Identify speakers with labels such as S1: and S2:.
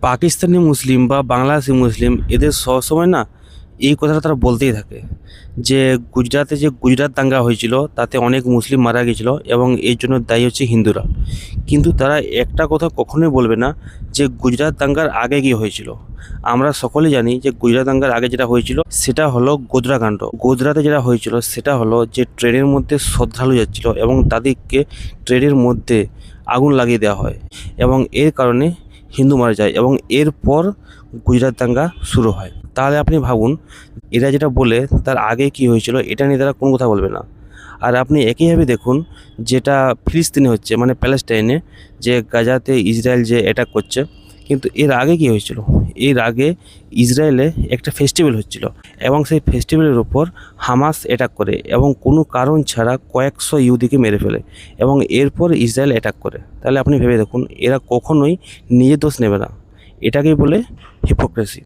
S1: পাকিস্তানি মুসলিম বা বাংলাদেশি মুসলিম এদের সবসময় না এই কথাটা তারা বলতেই থাকে যে গুজরাটে যে গুজরাট দাঙ্গা হয়েছিল তাতে অনেক মুসলিম মারা গেছিলো এবং এর জন্য দায়ী হচ্ছে হিন্দুরা। কিন্তু তারা একটা কথা কখনোই বলবে না যে গুজরাট দাঙ্গার আগে কী হয়েছিল। আমরা সকলেই জানি যে গুজরাট দাঙ্গার আগে যেটা হয়েছিল সেটা হলো গোধরাকাণ্ড। গোধরাতে যেটা হয়েছিল সেটা হলো যে ট্রেনের মধ্যে শ্রদ্ধালু যাচ্ছিল এবং তাদেরকে ট্রেনের মধ্যে আগুন লাগিয়ে দেওয়া হয় এবং এর কারণে হিন্দু মারা যায় এবং এরপর গুজরাট দাঙ্গা শুরু হয়। তাহলে আপনি ভাবুন এরা যেটা বলে তার আগে কি হয়েছিল এটা নিয়ে তারা কোনো কথা বলবে না। আর আপনি একইভাবে দেখুন যেটা ফিলিস্তিনে হচ্ছে মানে প্যালেস্টাইনে, যে গাজাতে ইসরায়েল যে অ্যাটাক করছে, কিন্তু এর আগে কি হয়েছিল? এর আগে ইসরায়েলে একটা ফেস্টিভ্যাল হচ্ছিল এবং সেই ফেস্টিভ্যালের উপর হামাস অ্যাটাক করে এবং কোনো কারণ ছাড়া কয়েকশো ইহুদিকে মেরে ফেলে এবং এরপর ইসরায়েল অ্যাটাক করে। তাহলে আপনি ভেবে দেখুন এরা কখনোই নিজের দোষ নেবে না, এটাকেই বলে হিপোক্রেসি।